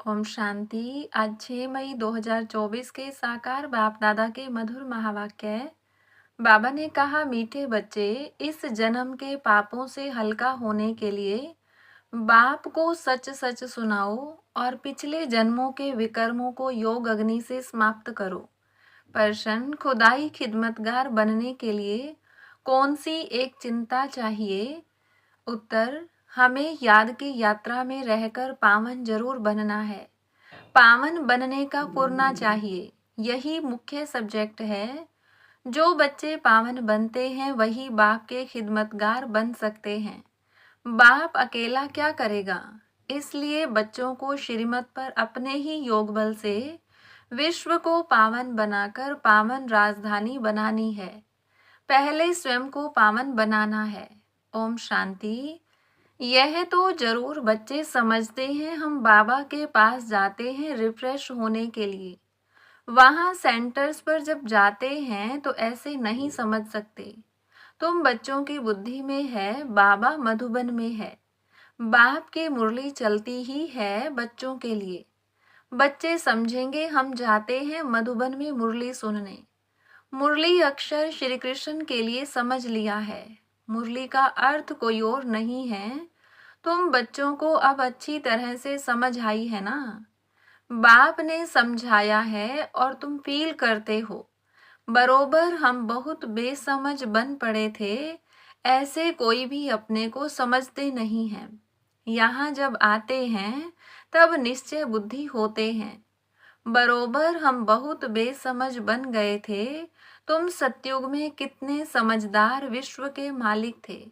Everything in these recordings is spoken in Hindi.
ओम शांति। आज 6 मई 2024 के साकार बाप दादा के मधुर महावाक्य। बाबा ने कहा, मीठे बच्चे, इस जन्म के पापों से हल्का होने के लिए बाप को सच सच सुनाओ और पिछले जन्मों के विकर्मों को योग अग्नि से समाप्त करो। प्रश्न, खुदाई खिदमतगार बनने के लिए कौन सी एक चिंता चाहिए? उत्तर, हमें याद की यात्रा में रहकर पावन जरूर बनना है। पावन बनने का पुरना चाहिए, यही मुख्य सब्जेक्ट है। जो बच्चे पावन बनते हैं वही बाप के खिदमतगार बन सकते हैं। बाप अकेला क्या करेगा? इसलिए बच्चों को श्रीमत पर अपने ही योग बल से विश्व को पावन बनाकर पावन राजधानी बनानी है। पहले स्वयं को पावन बनाना है। ओम शांति। यह तो जरूर बच्चे समझते हैं। हम बाबा के पास जाते हैं रिफ्रेश होने के लिए। वहाँ सेंटर्स पर जब जाते हैं तो ऐसे नहीं समझ सकते। तुम बच्चों की बुद्धि में है, बाबा मधुबन में है। बाप की मुरली चलती ही है बच्चों के लिए। बच्चे समझेंगे हम जाते हैं मधुबन में मुरली सुनने। मुरली अक्षर श्री कृष्ण के लिए समझ लिया है। मुरली का अर्थ कोई और नहीं है। तुम बच्चों को अब अच्छी तरह से समझ आई है ना? बाप ने समझाया है और तुम फील करते हो। बरोबर हम बहुत बेसमझ बन पड़े थे। ऐसे कोई भी अपने को समझते नहीं है। यहाँ जब आते हैं तब निश्चय बुद्धि होते हैं। बरोबर हम बहुत बेसमझ बन गए थे। तुम सतयुग में कितने समझदार विश्व के मालिक थे।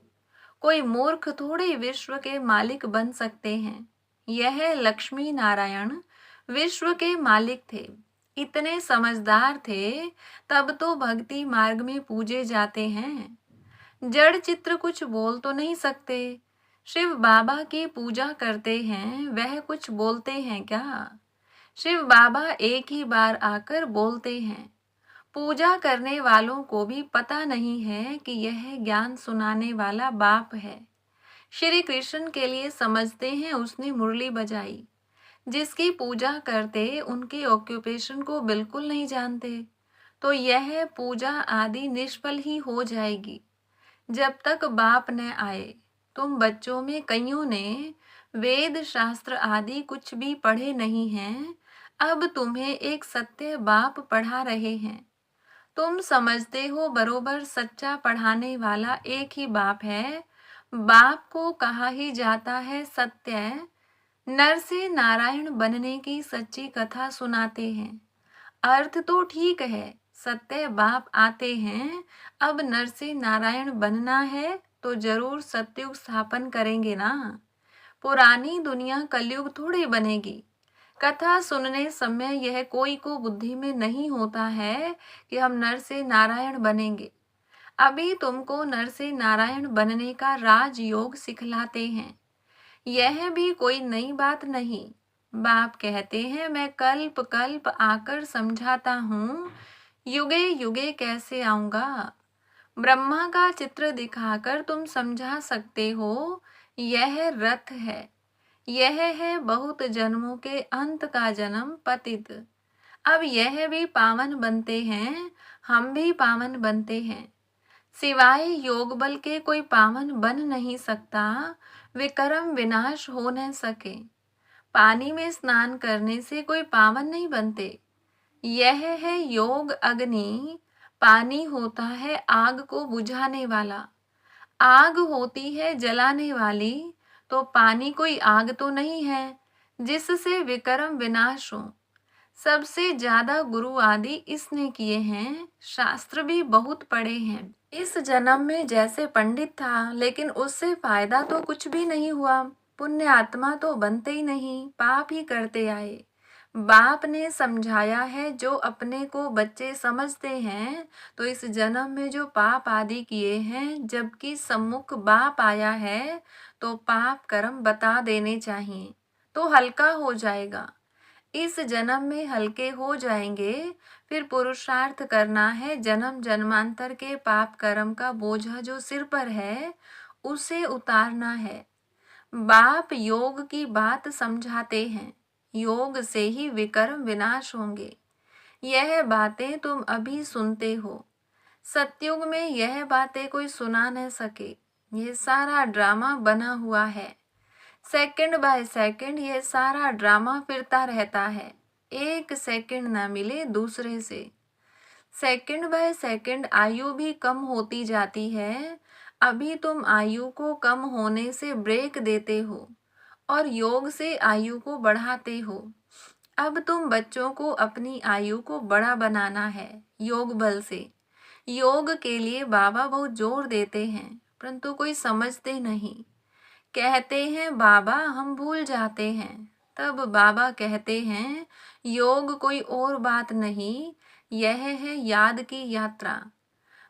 कोई मूर्ख थोड़े विश्व के मालिक बन सकते हैं। यह लक्ष्मी नारायण विश्व के मालिक थे। इतने समझदार थे, तब तो भक्ति मार्ग में पूजे जाते हैं। जड़ चित्र कुछ बोल तो नहीं सकते। शिव बाबा की पूजा करते हैं, वह कुछ बोलते हैं क्या? शिव बाबा एक ही बार आकर बोलते हैं। पूजा करने वालों को भी पता नहीं है कि यह ज्ञान सुनाने वाला बाप है। श्री कृष्ण के लिए समझते हैं उसने मुरली बजाई। जिसकी पूजा करते उनके ऑक्यूपेशन को बिल्कुल नहीं जानते, तो यह पूजा आदि निष्फल ही हो जाएगी जब तक बाप न आए। तुम बच्चों में कईयों ने वेद शास्त्र आदि कुछ भी पढ़े नहीं हैं। अब तुम्हें एक सत्य बाप पढ़ा रहे हैं। तुम समझते हो बरोबर सच्चा पढ़ाने वाला एक ही बाप है। बाप को कहा ही जाता है सत्य। नर से नारायण बनने की सच्ची कथा सुनाते हैं। अर्थ तो ठीक है, सत्य बाप आते हैं। अब नर से नारायण बनना है तो जरूर सतयुग स्थापन करेंगे ना। पुरानी दुनिया कलयुग थोड़ी बनेगी। कथा सुनने समय यह कोई को बुद्धि में नहीं होता है कि हम नर से नारायण बनेंगे। अभी तुमको नर से नारायण बनने का राजयोग सिखलाते हैं। यह भी कोई नई बात नहीं। बाप कहते हैं, मैं कल्प कल्प आकर समझाता हूँ, युगे युगे कैसे आऊंगा। ब्रह्मा का चित्र दिखाकर तुम समझा सकते हो। यह रथ है, यह है बहुत जन्मों के अंत का जन्म पतित। अब यह भी पावन बनते हैं, हम भी पावन बनते हैं। सिवाय योग बल के कोई पावन बन नहीं सकता। विकर्म विनाश हो न सके। पानी में स्नान करने से कोई पावन नहीं बनते। यह है योग अग्नि। पानी होता है आग को बुझाने वाला, आग होती है जलाने वाली। तो पानी कोई आग तो नहीं है जिससे विकर्म विनाश हो। सबसे ज्यादा गुरु आदि इसने किए हैं। शास्त्र भी बहुत पढ़े हैं। इस जन्म में जैसे पंडित था, लेकिन उससे फायदा तो कुछ भी नहीं हुआ। पुण्य आत्मा तो बनते ही नहीं, पाप ही करते आए। बाप ने समझाया है, जो अपने को बच्चे समझते हैं तो इस जन्म में जो पाप आदि किए हैं, जबकि सम्मुख बाप आया है तो पाप कर्म बता देने चाहिए तो हल्का हो जाएगा। इस जन्म में हल्के हो जाएंगे। फिर पुरुषार्थ करना है। जन्म जन्मांतर के पाप कर्म का बोझा जो सिर पर है उसे उतारना है। बाप योग की बात समझाते हैं। योग से ही विकर्म विनाश होंगे। यह बातें तुम अभी सुनते हो, सतयुग में यह बातें कोई सुना न सके। ये सारा ड्रामा बना हुआ है, सेकंड बाय सेकंड ये सारा ड्रामा फिरता रहता है, एक सेकंड ना मिले दूसरे से। सेकंड बाय सेकंड आयु भी कम होती जाती है। अभी तुम आयु को कम होने से ब्रेक देते हो और योग से आयु को बढ़ाते हो। अब तुम बच्चों को अपनी आयु को बड़ा बनाना है योग बल से। योग के लिए बाबा बहुत जोर देते हैं, परंतु कोई समझते नहीं। कहते हैं बाबा हम भूल जाते हैं, तब बाबा कहते हैं योग कोई और बात नहीं, यह है याद की यात्रा।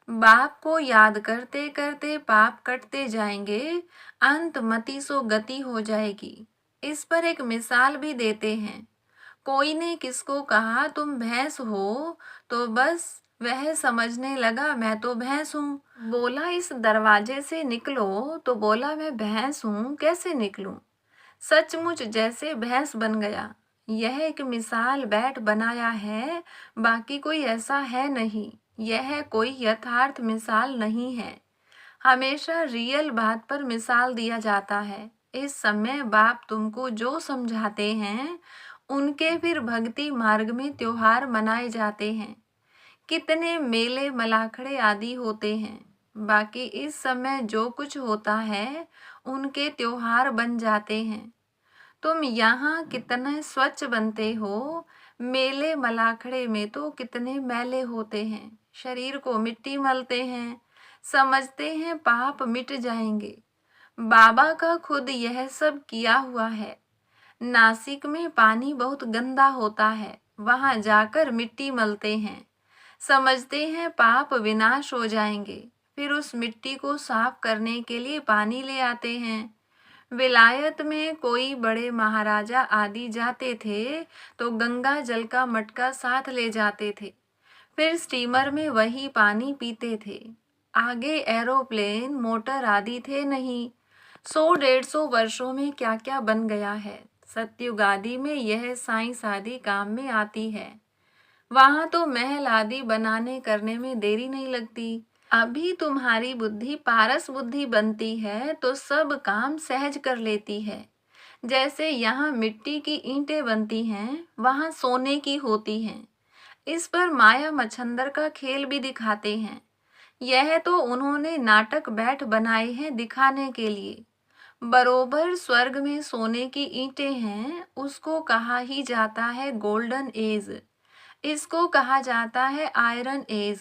बाप को याद करते करते पाप कटते जाएंगे, अंत मति सो गति हो जाएगी। इस पर एक मिसाल भी देते हैं। कोई ने किसको कहा तुम भैंस हो, तो बस वह समझने लगा मैं तो भैंस हूँ। बोला इस दरवाजे से निकलो, तो बोला मैं भैंस हूँ कैसे निकलूं। सचमुच जैसे भैंस बन गया। यह एक मिसाल बैठ बनाया है, बाकी कोई ऐसा है नहीं। यह कोई यथार्थ मिसाल नहीं है, हमेशा रियल बात पर मिसाल दिया जाता है। इस समय बाप तुमको जो समझाते हैं, उनके फिर भक्ति मार्ग में त्योहार मनाए जाते हैं। कितने मेले मलाखड़े आदि होते हैं, बाकी इस समय जो कुछ होता है उनके त्योहार बन जाते हैं। तुम यहाँ कितने स्वच्छ बनते हो, मेले मलाखड़े में तो कितने मैले होते हैं। शरीर को मिट्टी मलते हैं, समझते हैं पाप मिट जाएंगे। बाबा का खुद यह सब किया हुआ है। नासिक में पानी बहुत गंदा होता है, वहां जाकर मिट्टी मलते हैं, समझते हैं पाप विनाश हो जाएंगे। फिर उस मिट्टी को साफ करने के लिए पानी ले आते हैं। विलायत में कोई बड़े महाराजा आदि जाते थे तो गंगा जल का मटका साथ ले जाते थे, फिर स्टीमर में वही पानी पीते थे। आगे एरोप्लेन मोटर आदि थे नहीं। 100-150 वर्षों में क्या क्या बन गया है। सतयुग आदि में यह साइंस आदि काम में आती है। वहां तो महल आदि बनाने करने में देरी नहीं लगती। अभी तुम्हारी बुद्धि पारस बुद्धि बनती है तो सब काम सहज कर लेती है। जैसे यहाँ मिट्टी की ईंटें बनती हैं, वहां सोने की होती हैं। इस पर माया मच्छंदर का खेल भी दिखाते हैं। यह तो उन्होंने नाटक बैठ बनाए हैं दिखाने के लिए। बरोबर स्वर्ग में सोने की ईंटें हैं, उसको कहा ही जाता है गोल्डन एज। इसको कहा जाता है आयरन एज।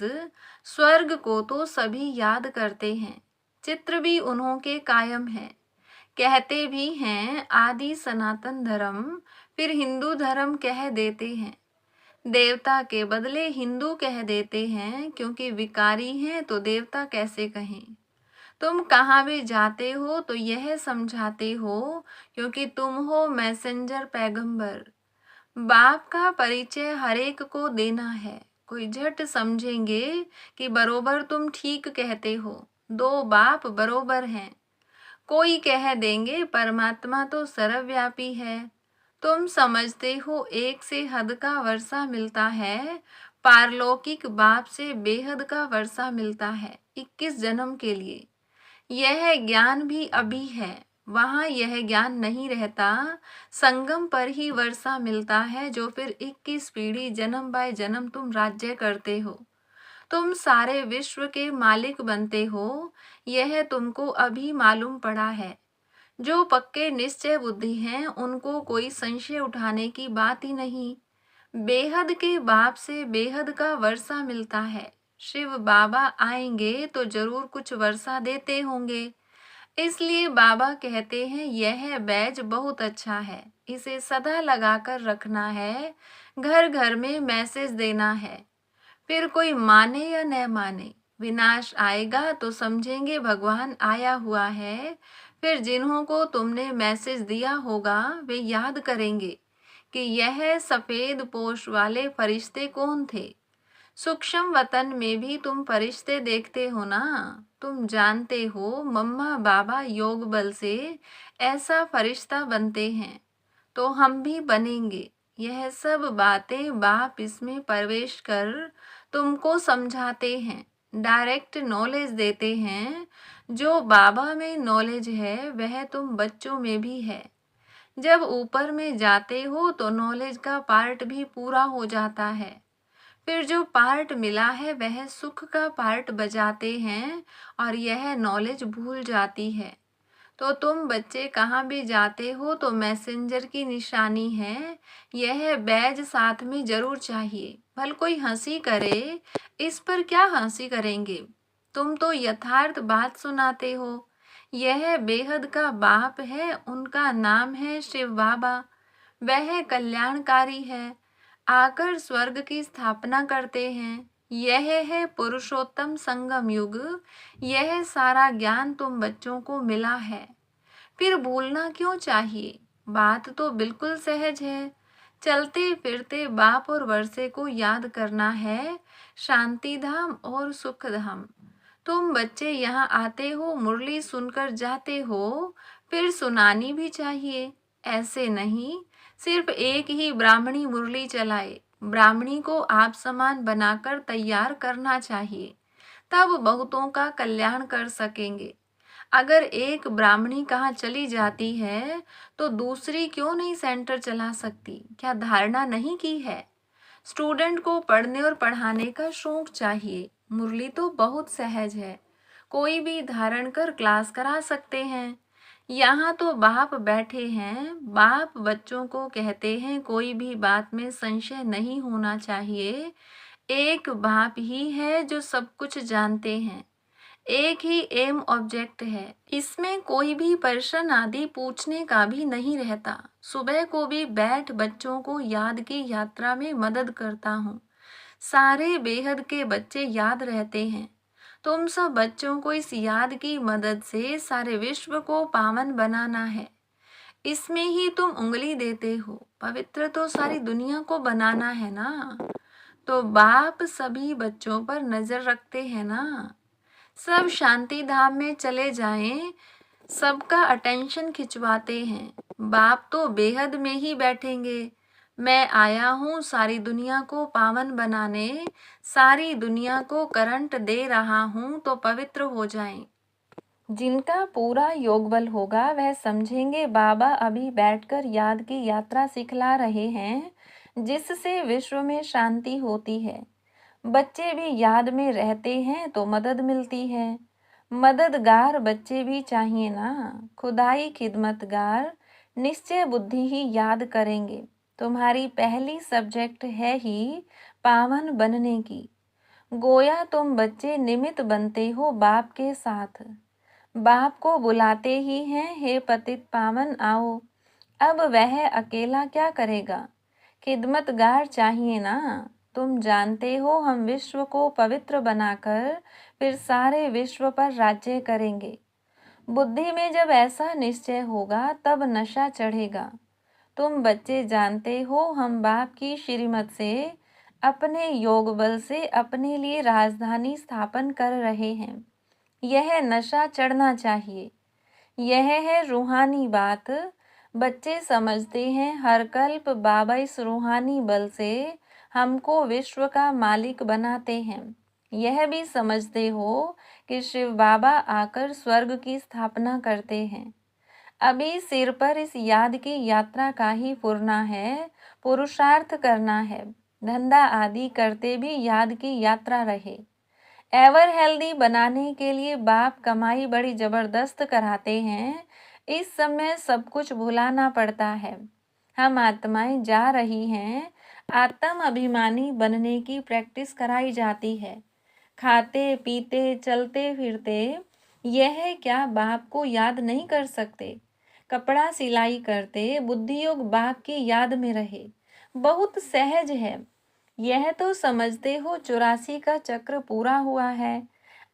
स्वर्ग को तो सभी याद करते हैं, चित्र भी उन्हों के कायम है। कहते भी हैं आदि सनातन धर्म, फिर हिंदू धर्म कह देते हैं। देवता के बदले हिंदू कह देते हैं, क्योंकि विकारी हैं तो देवता कैसे कहें। तुम कहाँ भी जाते हो तो यह समझाते हो, क्योंकि तुम हो मैसेंजर पैगंबर। बाप का परिचय हरेक को देना है। कोई झट समझेंगे कि बरोबर तुम ठीक कहते हो, दो बाप बरोबर हैं। कोई कह देंगे परमात्मा तो सर्वव्यापी है। तुम समझते हो एक से हद का वर्षा मिलता है, पारलौकिक बाप से बेहद का वर्षा मिलता है 21 जन्म के लिए। यह ज्ञान भी अभी है, वहां यह ज्ञान नहीं रहता। संगम पर ही वर्षा मिलता है, जो फिर 21 पीढ़ी जन्म बाय जन्म तुम राज्य करते हो। तुम सारे विश्व के मालिक बनते हो, यह तुमको अभी मालूम पड़ा है। जो पक्के निश्चय बुद्धि हैं, उनको कोई संशय उठाने की बात ही नहीं। बेहद के बाप से बेहद का वर्षा मिलता है। शिव बाबा आएंगे तो जरूर कुछ वर्षा देते होंगे। इसलिए बाबा कहते हैं यह बैज बहुत अच्छा है, इसे सदा लगाकर रखना है, घर घर में मैसेज देना है। फिर कोई माने या न माने, विनाश आएगा तो समझेंगे भगवान आया हुआ है। फिर जिन्हों को तुमने मैसेज दिया होगा वे याद करेंगे कि यह सफेद पोश वाले फरिश्ते कौन थे। सूक्ष्म वतन में भी तुम फरिश्ते देखते हो ना। तुम जानते हो मम्मा बाबा योग बल से ऐसा फरिश्ता बनते हैं, तो हम भी बनेंगे। यह सब बातें बाप इसमें प्रवेश कर तुमको समझाते हैं, डायरेक्ट नॉलेज देते हैं। जो बाबा में नॉलेज है वह तुम बच्चों में भी है। जब ऊपर में जाते हो तो नॉलेज का पार्ट भी पूरा हो जाता है। फिर जो पार्ट मिला है वह सुख का पार्ट बजाते हैं और यह नॉलेज भूल जाती है। तो तुम बच्चे कहाँ भी जाते हो तो मैसेंजर की निशानी है, यह बैज साथ में जरूर चाहिए। भल कोई हंसी करे, इस पर क्या हंसी करेंगे? तुम तो यथार्थ बात सुनाते हो। यह बेहद का बाप है, उनका नाम है शिव बाबा। वह कल्याणकारी है, आकर स्वर्ग की स्थापना करते हैं। यह है पुरुषोत्तम संगम युग। यह सारा ज्ञान तुम बच्चों को मिला है, फिर भूलना क्यों चाहिए? बात तो बिल्कुल सहज है। चलते फिरते बाप और वर्षे को याद करना है, शांति धाम और सुख धाम। तुम बच्चे यहाँ आते हो, मुरली सुनकर जाते हो, फिर सुनानी भी चाहिए। ऐसे नहीं सिर्फ एक ही ब्राह्मणी मुरली चलाए। ब्राह्मणी को आप समान बनाकर तैयार करना चाहिए, तब बहुतों का कल्याण कर सकेंगे। अगर एक ब्राह्मणी कहाँ चली जाती है तो दूसरी क्यों नहीं सेंटर चला सकती? क्या धारणा नहीं की है? स्टूडेंट को पढ़ने और पढ़ाने का शौक चाहिए। मुरली तो बहुत सहज है, कोई भी धारण कर क्लास करा सकते हैं। यहाँ तो बाप बैठे हैं, बाप बच्चों को कहते हैं कोई भी बात में संशय नहीं होना चाहिए। एक बाप ही है जो सब कुछ जानते हैं। एक ही एम ऑब्जेक्ट है, इसमें कोई भी प्रश्न आदि पूछने का भी नहीं रहता। सुबह को भी बैठ बच्चों को याद की यात्रा में मदद करता हूँ। सारे बेहद के बच्चे याद रहते हैं। तुम सब बच्चों को इस याद की मदद से सारे विश्व को पावन बनाना है। इसमें ही तुम उंगली देते हो। पवित्र तो सारी दुनिया को बनाना है ना। तो बाप सभी बच्चों पर नजर रखते हैं ना। सब शांति धाम में चले जाएं, सबका अटेंशन खिंचवाते हैं। बाप तो बेहद में ही बैठेंगे। मैं आया हूँ सारी दुनिया को पावन बनाने, सारी दुनिया को करंट दे रहा हूँ तो पवित्र हो जाएं। जिनका पूरा योग बल होगा वह समझेंगे बाबा अभी बैठकर याद की यात्रा सिखला रहे हैं, जिससे विश्व में शांति होती है। बच्चे भी याद में रहते हैं तो मदद मिलती है। मददगार बच्चे भी चाहिए ना। खुदाई खिदमतगार निश्चय बुद्धि ही याद करेंगे। तुम्हारी पहली सब्जेक्ट है ही पावन बनने की। गोया तुम बच्चे निमित्त बनते हो बाप के साथ। बाप को बुलाते ही हैं, हे पतित पावन आओ। अब वह अकेला क्या करेगा? खिदमतगार चाहिए ना। तुम जानते हो हम विश्व को पवित्र बनाकर फिर सारे विश्व पर राज्य करेंगे। बुद्धि में जब ऐसा निश्चय होगा तब नशा चढ़ेगा। तुम बच्चे जानते हो हम बाप की श्रीमत से अपने योग बल से अपने लिए राजधानी स्थापन कर रहे हैं। यह नशा चढ़ना चाहिए। यह है रूहानी बात। बच्चे समझते हैं हर कल्प बाबा इस रूहानी बल से हमको विश्व का मालिक बनाते हैं। यह भी समझते हो कि शिव बाबा आकर स्वर्ग की स्थापना करते हैं। अभी सिर पर इस याद की यात्रा का ही पुरना है, पुरुषार्थ करना है। धंधा आदि करते भी याद की यात्रा रहे। एवर हेल्दी बनाने के लिए बाप कमाई बड़ी जबरदस्त कराते हैं। इस समय सब कुछ भुलाना पड़ता है। हम आत्माएं जा रही हैं, आत्म अभिमानी बनने की प्रैक्टिस कराई जाती है। खाते पीते चलते फिरते यह क्या बाप को याद नहीं कर सकते? कपड़ा सिलाई करते बुद्धि योग बाप की याद में रहे। बहुत सहज है। यह तो समझते हो 84 का चक्र पूरा हुआ है।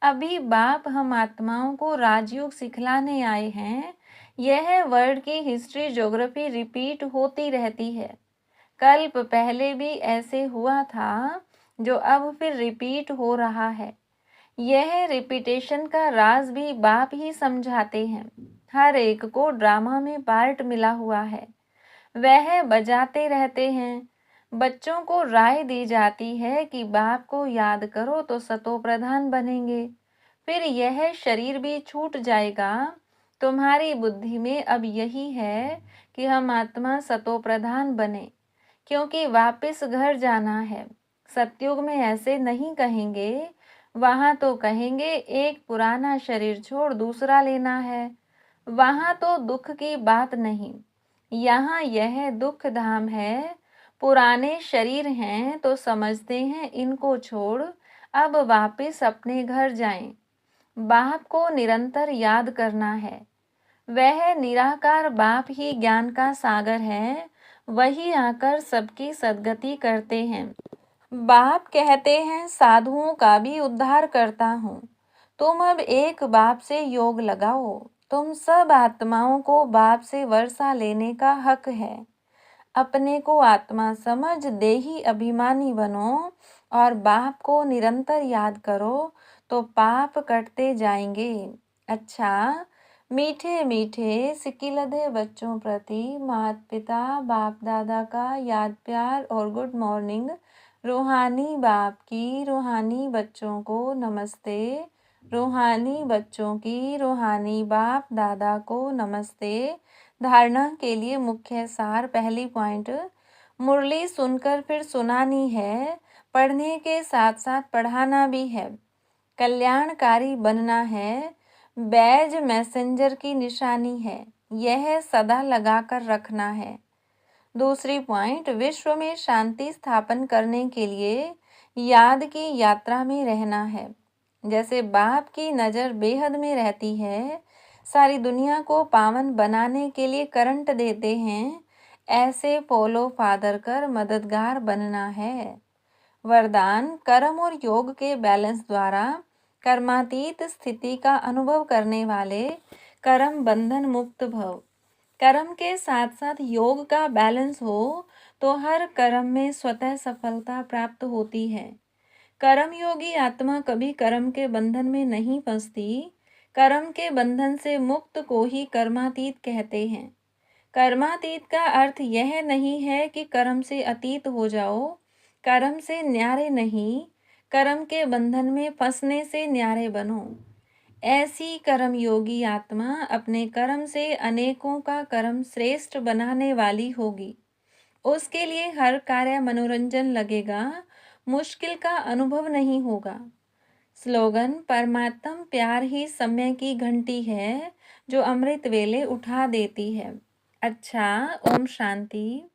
अभी बाप हम आत्माओं को राजयोग सिखलाने आए हैं। यह वर्ल्ड की हिस्ट्री ज्योग्राफी रिपीट होती रहती है। कल्प पहले भी ऐसे हुआ था जो अब फिर रिपीट हो रहा है। यह रिपीटेशन का राज भी बाप ही समझाते हैं। हर एक को ड्रामा में पार्ट मिला हुआ है। वह बजाते रहते हैं। बच्चों को राय दी जाती है कि बाप को याद करो तो सतोप्रधान बनेंगे, फिर यह शरीर भी छूट जाएगा। तुम्हारी बुद्धि में अब यही है कि हम आत्मा सतोप्रधान बने, क्योंकि वापस घर जाना है। सतयुग में ऐसे नहीं कहेंगे, वहां तो कहेंगे एक पुराना शरीर छोड़ दूसरा लेना है। वहां तो दुख की बात नहीं, यहाँ यह दुख धाम है। पुराने शरीर हैं तो समझते हैं इनको छोड़ अब वापस अपने घर जाएं। बाप को निरंतर याद करना है। वह निराकार बाप ही ज्ञान का सागर है, वही आकर सबकी सद्गति करते हैं। बाप कहते हैं साधुओं का भी उद्धार करता हूँ। तुम अब एक बाप से योग लगाओ। तुम सब आत्माओं को बाप से वर्षा लेने का हक है। अपने को आत्मा समझ देही अभिमानी बनो और बाप को निरंतर याद करो तो पाप कटते जाएंगे। अच्छा, मीठे मीठे सिकिलधे बच्चों प्रति माता पिता बाप दादा का याद प्यार और गुड मॉर्निंग। रूहानी बाप की रूहानी बच्चों को नमस्ते। रूहानी बच्चों की रूहानी बाप दादा को नमस्ते। धारणा के लिए मुख्य सार। पहली पॉइंट, मुरली सुनकर फिर सुनानी है, पढ़ने के साथ साथ पढ़ाना भी है। कल्याणकारी बनना है, बैज मैसेंजर की निशानी है, यह सदा लगाकर रखना है। दूसरी पॉइंट, विश्व में शांति स्थापन करने के लिए याद की यात्रा में रहना है। जैसे बाप की नज़र बेहद में रहती है, सारी दुनिया को पावन बनाने के लिए करंट देते हैं, ऐसे फॉलो फादर कर मददगार बनना है। वरदान, कर्म और योग के बैलेंस द्वारा कर्मातीत स्थिति का अनुभव करने वाले कर्म बंधन मुक्त भव। कर्म के साथ साथ योग का बैलेंस हो तो हर कर्म में स्वतः सफलता प्राप्त होती है। कर्म योगी आत्मा कभी कर्म के बंधन में नहीं फंसती। कर्म के बंधन से मुक्त को ही कर्मातीत कहते हैं। कर्मातीत का अर्थ यह नहीं है कि कर्म से अतीत हो जाओ, कर्म से न्यारे नहीं, कर्म के बंधन में फंसने से न्यारे बनो। ऐसी कर्म योगी आत्मा अपने कर्म से अनेकों का कर्म श्रेष्ठ बनाने वाली होगी। उसके लिए हर कार्य मनोरंजन लगेगा, मुश्किल का अनुभव नहीं होगा। स्लोगन, परमात्म प्यार ही समय की घंटी है जो अमृत वेले उठा देती है। अच्छा, ओम शांति।